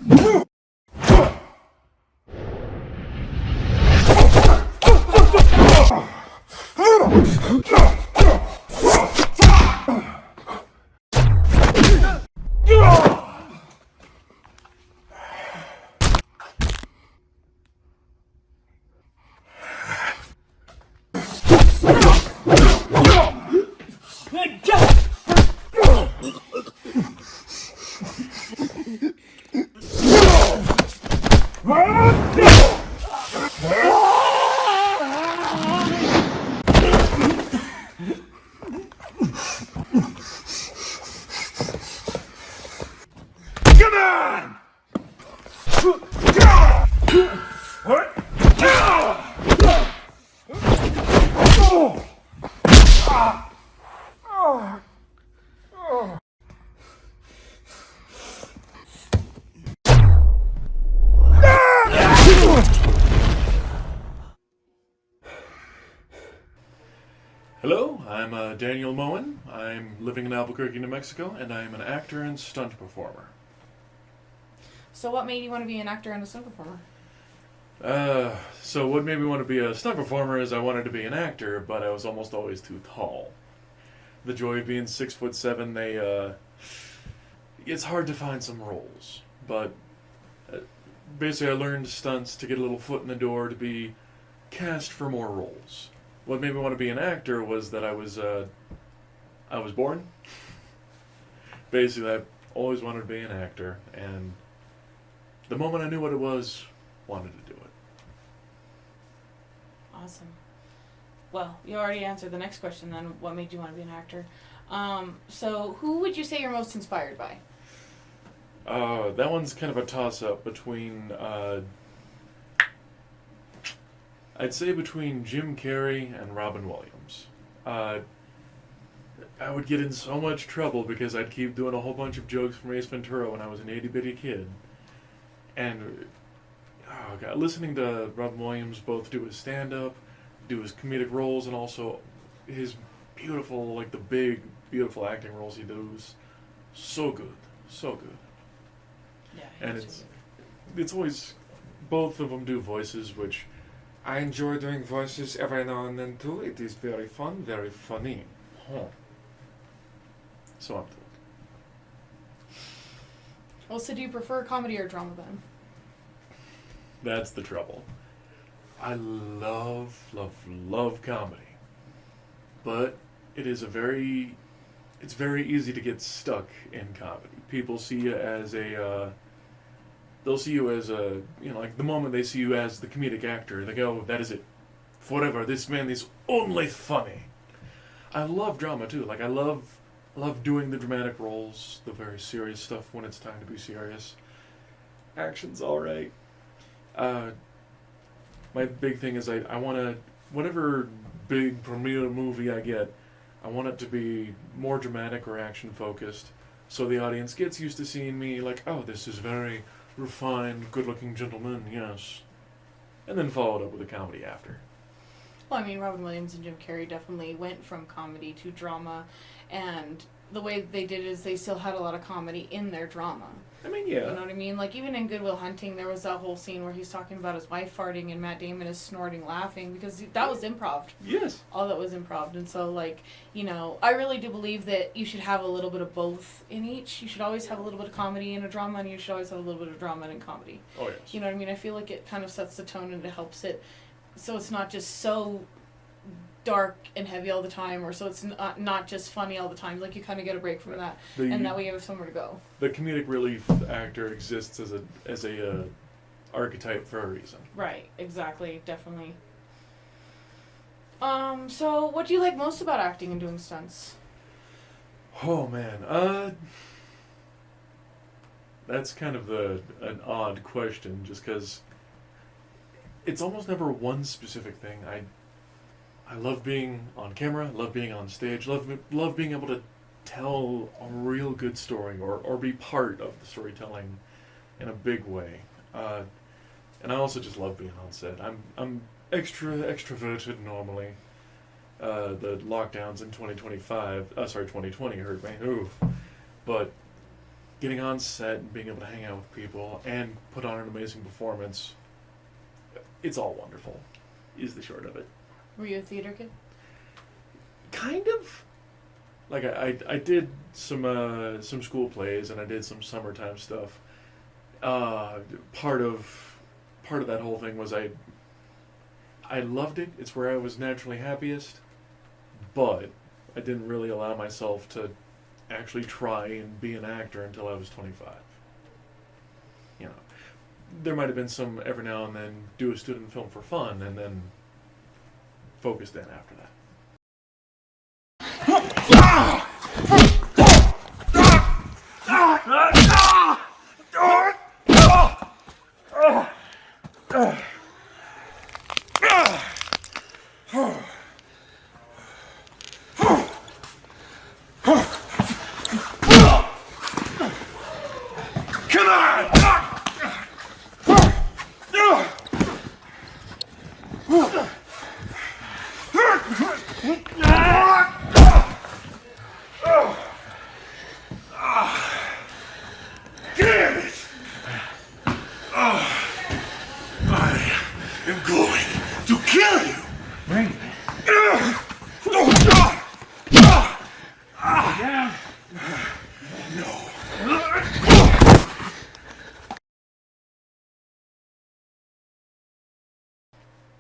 Come on! Hello, I'm Daniel Moen. I'm living in Albuquerque, New Mexico, and I am an actor and stunt performer. So what made you want to be an actor and a stunt performer? So what made me want to be a stunt performer is I wanted to be an actor, but I was almost always too tall. The joy of being 6'7", it's hard to find some roles. But basically I learned stunts to get a little foot in the door to be cast for more roles. What made me want to be an actor was that I was born. Basically, I always wanted to be an actor, and the moment I knew what it was, wanted to do it. Awesome. Well, you already answered the next question then. What made you want to be an actor? So who would you say you're most inspired by? That one's kind of a toss-up between, I'd say between Jim Carrey and Robin Williams. I would get in so much trouble because I'd keep doing a whole bunch of jokes from Ace Ventura when I was an itty-bitty kid. And, oh God, listening to Robin Williams both do his stand-up, do his comedic roles, and also his beautiful, like the big, beautiful acting roles he does. So good. So good. Yeah, and it's always, both of them do voices, which I enjoy doing voices every now and then too. It is very fun, very funny. Huh. So I'm told. Well, so do you prefer comedy or drama then? That's the trouble. I love, love, love comedy. But it's very easy to get stuck in comedy. People see you as they'll see you as like the moment they see you as the comedic actor, they go, that is it. Forever, this man is only funny. I love drama too. Like I love doing the dramatic roles, the very serious stuff when it's time to be serious. Action's alright. My big thing is I want to, whatever big premiere movie I get, I want it to be more dramatic or action focused, so the audience gets used to seeing me like, oh, this is very refined, good-looking gentleman, yes. And then followed up with a comedy after. Well, I mean, Robin Williams and Jim Carrey definitely went from comedy to drama, and the way they did it is they still had a lot of comedy in their drama. I mean, yeah. You know what I mean? Like, even in Good Will Hunting, there was that whole scene where he's talking about his wife farting and Matt Damon is snorting laughing, because that was improv. Yes. All that was improv. And so, like, you know, I really do believe that you should have a little bit of both in each. You should always have a little bit of comedy in a drama, and you should always have a little bit of drama in comedy. Oh, yes. You know what I mean? I feel like it kind of sets the tone and it helps it, so it's not just so dark and heavy all the time, or so it's not just funny all the time. Like, you kind of get a break from that, and that way you have somewhere to go. The comedic relief actor exists as a archetype for a reason. Right, exactly, definitely. So what do you like most about acting and doing stunts? Oh man, that's kind of an odd question, just because it's almost never one specific thing. I love being on camera, love being on stage, love being able to tell a real good story or be part of the storytelling in a big way. And I also just love being on set. I'm extroverted normally. The lockdowns in 2020 hurt me. Oof. But getting on set and being able to hang out with people and put on an amazing performance, it's all wonderful, is the short of it. Were you a theater kid? Kind of. Like I did some school plays and I did some summertime stuff. Part of that whole thing was I loved it. It's where I was naturally happiest, but I didn't really allow myself to actually try and be an actor until I was 25. You know, there might have been some every now and then do a student film for fun and then focus then after that.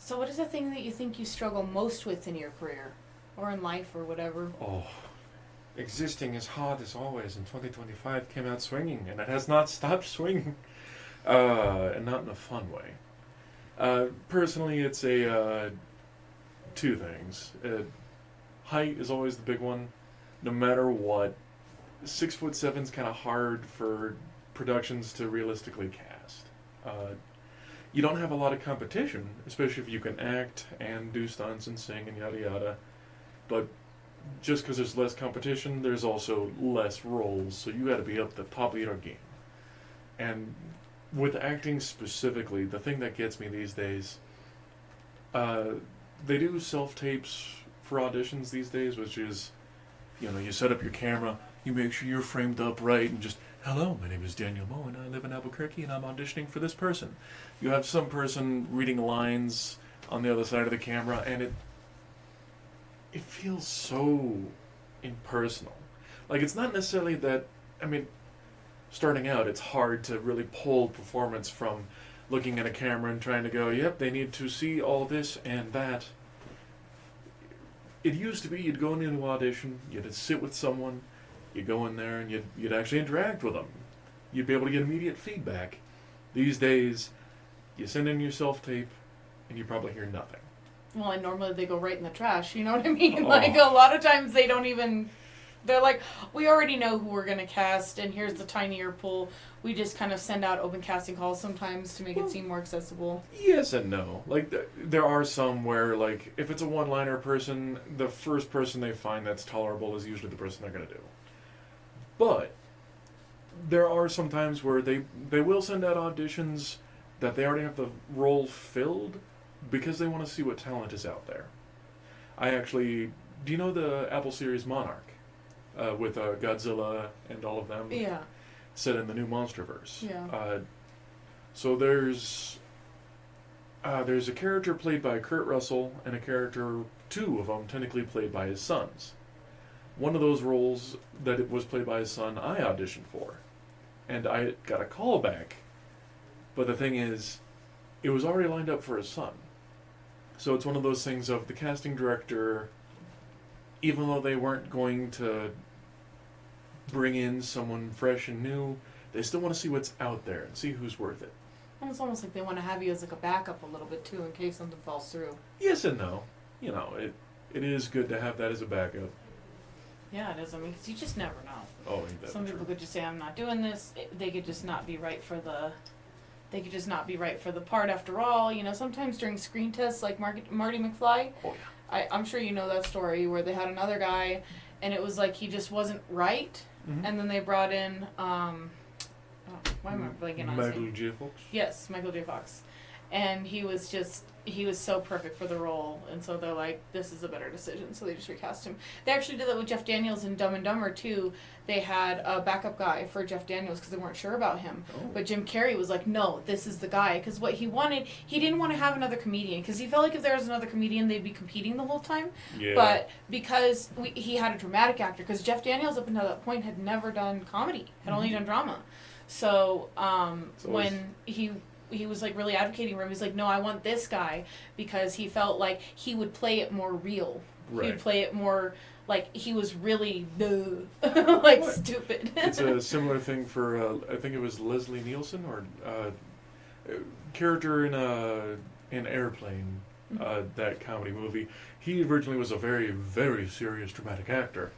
So what is the thing that you think you struggle most with in your career? Or in life, or whatever? Oh, existing is hard as always, and 2025 came out swinging, and it has not stopped swinging. And not in a fun way. Personally, it's two things. Height is always the big one, no matter what. 6'7" kind of hard for productions to realistically cast. You don't have a lot of competition, especially if you can act and do stunts and sing and yada yada. But just because there's less competition, there's also less roles, so you got to be up the top of your game. And with acting specifically, the thing that gets me these days, they do self-tapes for auditions these days, which is, you set up your camera, you make sure you're framed up right, and just, hello, my name is Daniel Moen, I live in Albuquerque, and I'm auditioning for this person. You have some person reading lines on the other side of the camera, and it feels so impersonal. Like, it's not necessarily that, starting out, it's hard to really pull performance from looking at a camera and trying to go, yep, they need to see all this and that. It used to be you'd go into an audition, you'd sit with someone, you'd go in there and you'd actually interact with them. You'd be able to get immediate feedback. These days, you send in your self-tape and you probably hear nothing. Well, and normally they go right in the trash, you know what I mean? Oh. Like, a lot of times they don't even... They're like, we already know who we're going to cast, and here's the tinier pool. We just kind of send out open casting calls sometimes to make it seem more accessible. Yes and no. Like, there are some where, like, if it's a one-liner person, the first person they find that's tolerable is usually the person they're going to do. But there are some times where they will send out auditions that they already have the role filled because they want to see what talent is out there. Do you know the Apple series Monarch? With Godzilla and all of them. Yeah. Set in the new Monsterverse. Yeah. So there's a character played by Kurt Russell and a character, two of them, technically played by his sons. One of those roles that it was played by his son, I auditioned for. And I got a call back. But the thing is, it was already lined up for his son. So it's one of those things of the casting director, even though they weren't going to bring in someone fresh and new, they still want to see what's out there and see who's worth it. And it's almost like they want to have you as like a backup a little bit too in case something falls through. Yes and no. It is good to have that as a backup. Yeah, it is. Because you just never know. Oh, ain't that Some people could just say, I'm not doing this. They could just not be right for the... They could just not be right for the part after all. Sometimes during screen tests, like Marty McFly... Oh, yeah. I'm sure you know that story where they had another guy and it was like he just wasn't right. Mm-hmm. And then they brought in, why am I blanking on his name? Michael J. Fox? Yes, Michael J. Fox. and he was so perfect for the role, and so they're like, this is a better decision, so they just recast him. They actually did that with Jeff Daniels in Dumb and Dumber too. They had a backup guy for Jeff Daniels because they weren't sure about him. But Jim Carrey was like, no, this is the guy, because what he wanted, he didn't want to have another comedian, because he felt like if there was another comedian they'd be competing the whole time. Yeah. But because he had a dramatic actor, because Jeff Daniels up until that point had never done comedy, had only done drama. So when he was like really advocating for him, he's like, no, I want this guy, because he felt like he would play it more real. Right. He would play it more like he was really like what? Stupid. It's a similar thing for I think it was Leslie Nielsen, or character in Airplane, that comedy movie. He originally was a very, very serious dramatic actor,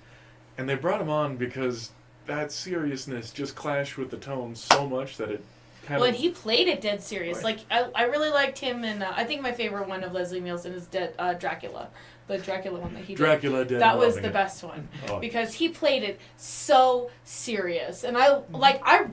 and they brought him on because that seriousness just clashed with the tone so much that it and he played it dead serious. Right. Like, I really liked him, and I think my favorite one of Leslie Nielsen is Dracula. The Dracula one that he did. That was the best one. Because he played it so serious. And I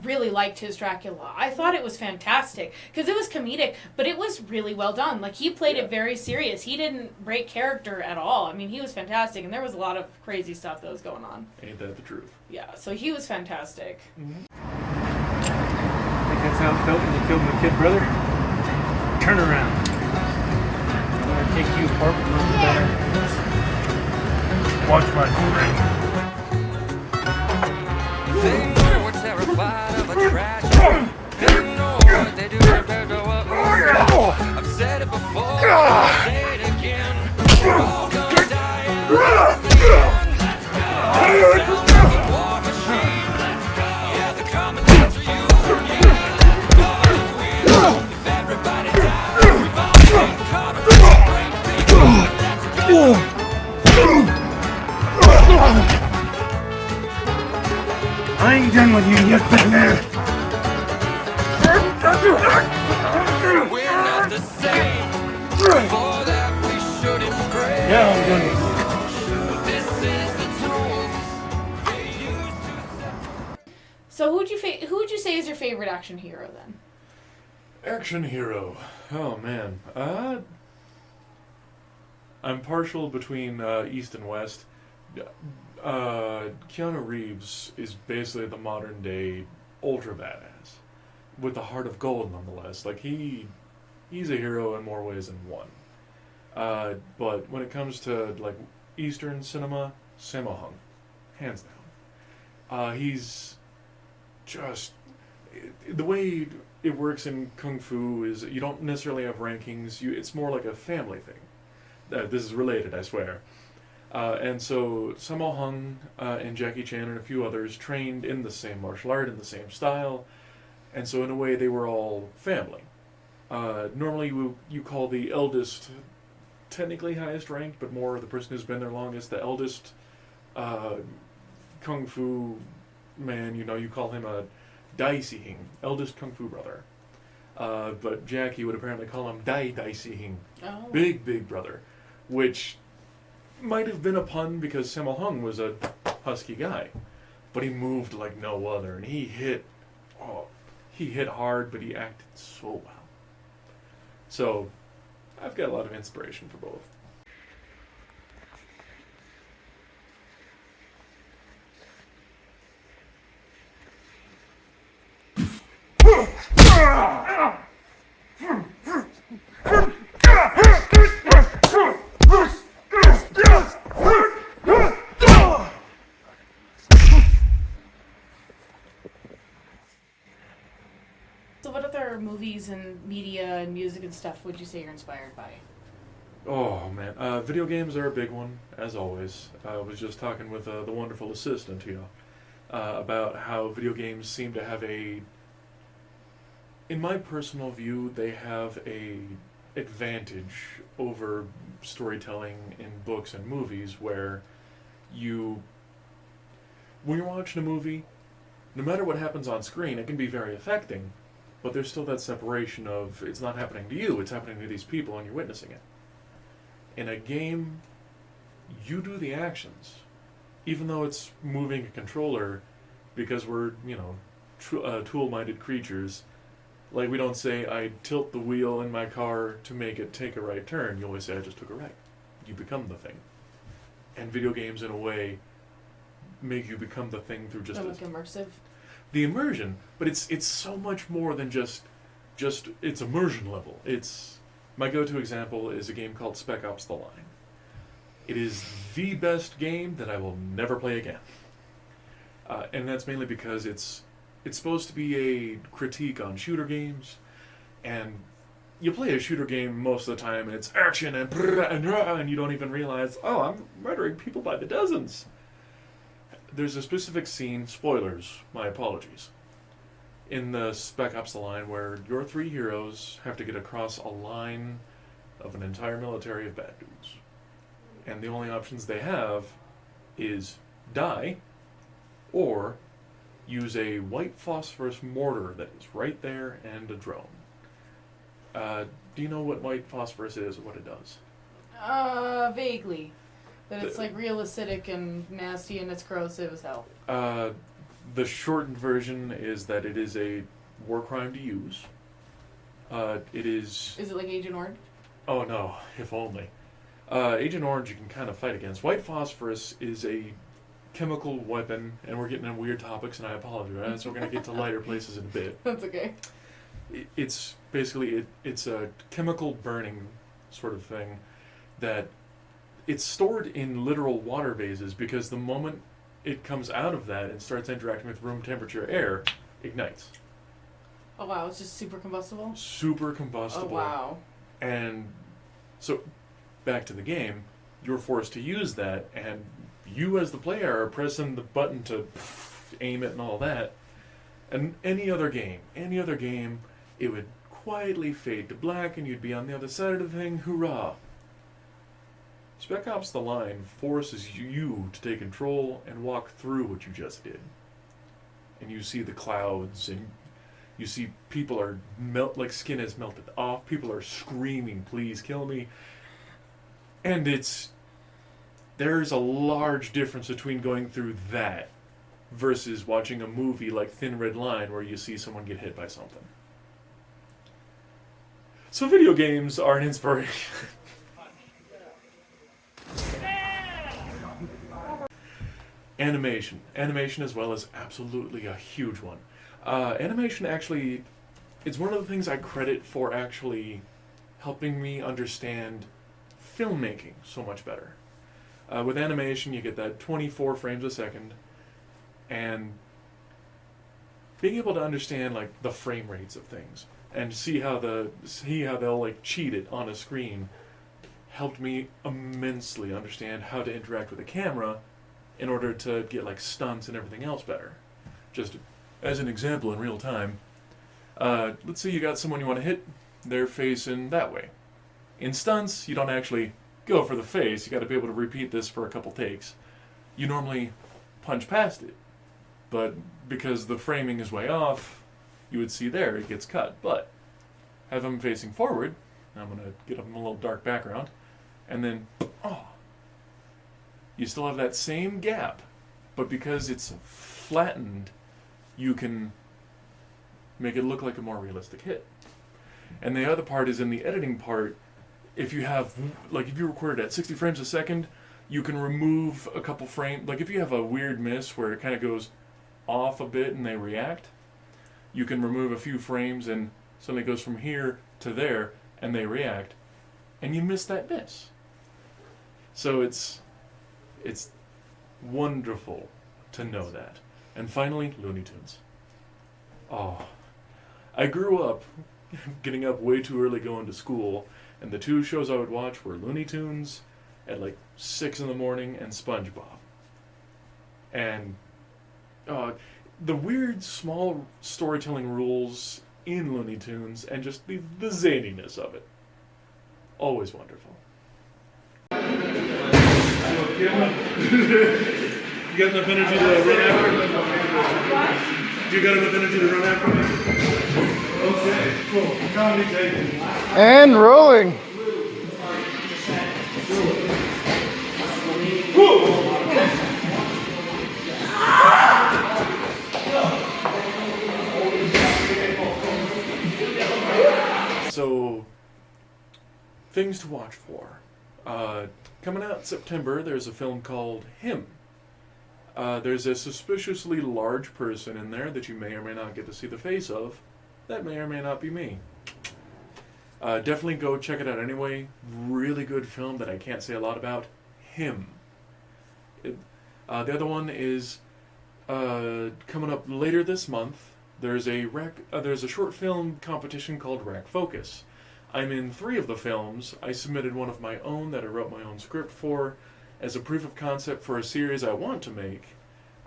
really liked his Dracula. I thought it was fantastic. Because it was comedic, but it was really well done. Like, he played it very serious. He didn't break character at all. I mean, he was fantastic, and there was a lot of crazy stuff that was going on. Ain't that the truth? Yeah, so he was fantastic. Mm-hmm. That's how it felt when you killed my kid brother? Turn around. I'm gonna take you apart with my better. Watch my screen. They were terrified of a tragedy. They know what they do to go up. I've said it before, I'll say it again. We're all gonna die and lose the end. Sounds like a war machine. Yeah, they're coming after you. Everybody dies, we've all been covered for great people. Let's go. I ain't done with you yet, Batman. We're not the same. For that we should embrace. Yeah, I'm done with you. This is the tools they use to. So who would you say is your favorite action hero then? Action hero. Oh man. I'm partial between East and West. Keanu Reeves is basically the modern day ultra badass, with a heart of gold nonetheless. Like he's a hero in more ways than one. But when it comes to like Eastern cinema, Sammo Hung, hands down. He's just the way it works in Kung Fu is you don't necessarily have rankings. It's more like a family thing. This is related, I swear. And so Sammo Hung and Jackie Chan and a few others trained in the same martial art, in the same style, and so in a way they were all family. Normally you call the eldest technically highest ranked, but more the person who's been there longest, the eldest Kung Fu man, you call him a Dai Si Hing, eldest Kung Fu brother. But Jackie would apparently call him Dai Si Hing, big brother, which might have been a pun because Sammo Hung was a husky guy, but he moved like no other, and he hit hard, but he acted so well. So, I've got a lot of inspiration for both. So what other movies and media and music and stuff would you say you're inspired by? Oh man, video games are a big one, as always. I was just talking with the wonderful assistant here about how video games seem to have in my personal view, they have a advantage over storytelling in books and movies where when you're watching a movie, no matter what happens on screen, it can be very affecting, but there's still that separation of it's not happening to you, it's happening to these people and you're witnessing it. In a game, you do the actions. Even though it's moving a controller, because we're, tool-minded creatures, Like, we don't say, I tilt the wheel in my car to make it take a right turn. You always say, I just took a right. You become the thing. And video games, in a way, make you become the thing through just... They're like immersive. The immersion, but it's so much more than just its immersion level. My go-to example is a game called Spec Ops: The Line. It is the best game that I will never play again. And that's mainly because it's supposed to be a critique on shooter games, and you play a shooter game most of the time, and it's action and you don't even realize, oh, I'm murdering people by the dozens. There's a specific scene, spoilers, my apologies, in the Spec Ops: The Line where your 3 heroes have to get across a line of an entire military of bad dudes. And the only options they have is die, or use a white phosphorus mortar that is right there, and a drone. Do you know what white phosphorus is or what it does? Vaguely. That it's like real acidic and nasty and it's corrosive as hell. The shortened version is that it is a war crime to use. It is... Is it like Agent Orange? Oh no, if only. Agent Orange you can kind of fight against. White phosphorus is a chemical weapon, and we're getting into weird topics, and I apologize. We're going to get to lighter places in a bit. That's okay. It's basically, it's a chemical burning sort of thing that it's stored in literal water vases, because the moment it comes out of that and starts interacting with room temperature air, ignites. Oh wow, it's just super combustible? Super combustible. Oh wow. And so, back to the game, you're forced to use that, and you as the player are pressing the button to aim it and all that. And any other game, it would quietly fade to black and you'd be on the other side of the thing, hurrah. Spec Ops: The Line forces you to take control and walk through what you just did. And you see the clouds, and you see people are like skin is melted off, people are screaming, please kill me. And there's a large difference between going through that versus watching a movie like Thin Red Line where you see someone get hit by something. So video games are an inspiration. Animation. Animation as well is absolutely a huge one. Animation actually, it's one of the things I credit for actually helping me understand filmmaking so much better. With animation, you get that 24 frames a second, and being able to understand like the frame rates of things and see how they'll like cheat it on a screen helped me immensely understand how to interact with a camera in order to get like stunts and everything else better. Just as an example in real time, let's say you got someone you want to hit, they're facing that way. In stunts, you don't actually go for the face, you got to be able to repeat this for a couple takes. You normally punch past it, but because the framing is way off, you would see there it gets cut. But have them facing forward, I'm going to get them a little dark background, and then, you still have that same gap, but because it's flattened, you can make it look like a more realistic hit. And the other part is in the editing part. If you have, like if you recorded at 60 frames a second, you can remove a couple frames. Like if you have a weird miss where it kind of goes off a bit and they react, you can remove a few frames and suddenly it goes from here to there and they react, and you miss that miss. So it's wonderful to know that. And finally, Looney Tunes. Oh, I grew up getting up way too early going to school, and the 2 shows I would watch were Looney Tunes at like 6 in the morning and SpongeBob. And the weird small storytelling rules in Looney Tunes and just the zaniness of it. Always wonderful. You got enough energy to run after me? You got enough energy to run after me? Okay, cool. Comedy taken. And rolling. things to watch for. Coming out in September, there's a film called Him. There's a suspiciously large person in there that you may or may not get to see the face of. That may or may not be me. Definitely go check it out anyway. Really good film that I can't say a lot about. Him. The other one is coming up later this month. There's a short film competition called Rack Focus. I'm in 3 of the films. I submitted one of my own that I wrote my own script for as a proof of concept for a series I want to make.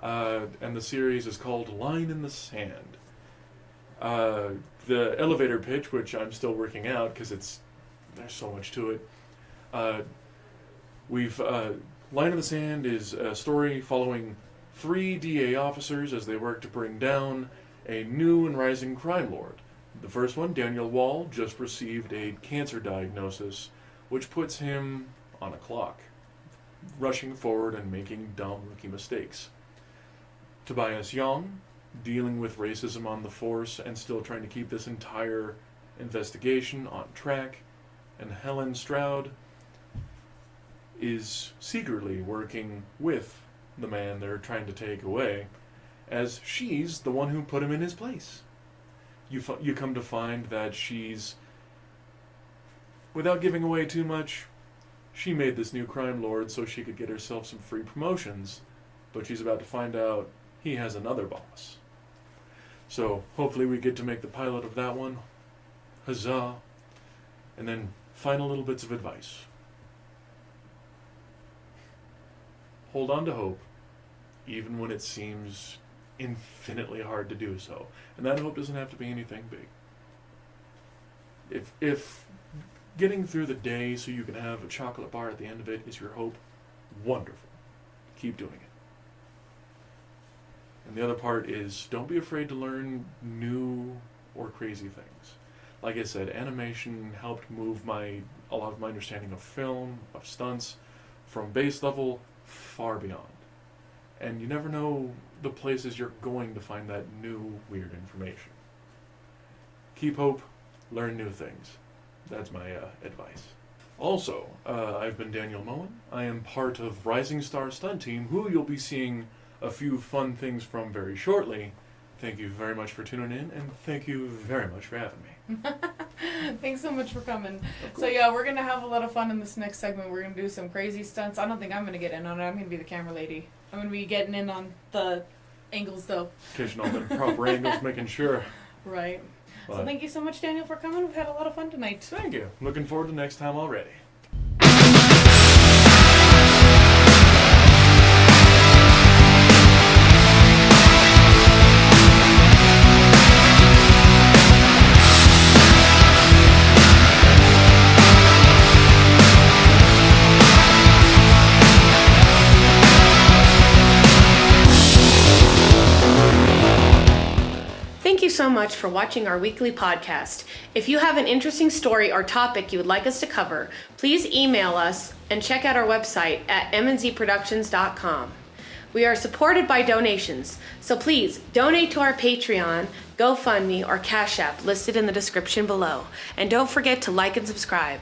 And the series is called Line in the Sand. The elevator pitch, which I'm still working out because there's so much to it. Line in the Sand is a story following 3 DA officers as they work to bring down a new and rising crime lord. The first one, Daniel Wall, just received a cancer diagnosis, which puts him on a clock, rushing forward and making dumb rookie mistakes. Tobias Young, dealing with racism on the force and still trying to keep this entire investigation on track. And Helen Stroud is secretly working with the man they're trying to take away, as she's the one who put him in his place. You come to find that she's, without giving away too much, she made this new crime lord so she could get herself some free promotions, but she's about to find out he has another boss. So hopefully we get to make the pilot of that one. Huzzah. And then final little bits of advice. Hold on to hope, even when it seems infinitely hard to do so. And that hope doesn't have to be anything big. If getting through the day so you can have a chocolate bar at the end of it is your hope, wonderful. Keep doing it. And the other part is, don't be afraid to learn new or crazy things. Like I said, animation helped move a lot of my understanding of film, of stunts, from base level far beyond. And you never know the places you're going to find that new, weird information. Keep hope, learn new things. That's my advice. Also, I've been Daniel Moen. I am part of Rising Star Stunt Team, who you'll be seeing a few fun things from very shortly. Thank you very much for tuning in, and thank you very much for having me. Thanks so much for coming. So yeah, we're going to have a lot of fun in this next segment. We're going to do some crazy stunts. I don't think I'm going to get in on it. I'm going to be the camera lady. I'm going to be getting in on the angles, though. Catching all the proper angles, making sure. Right. But So thank you so much, Daniel, for coming. We've had a lot of fun tonight. thank you. Looking forward to next time already. Thank you so much for watching our weekly podcast. If you have an interesting story or topic you would like us to cover, please email us and check out our website at mnzproductions.com. We are supported by donations, so please donate to our Patreon, GoFundMe, or Cash App listed in the description below. And don't forget to like and subscribe.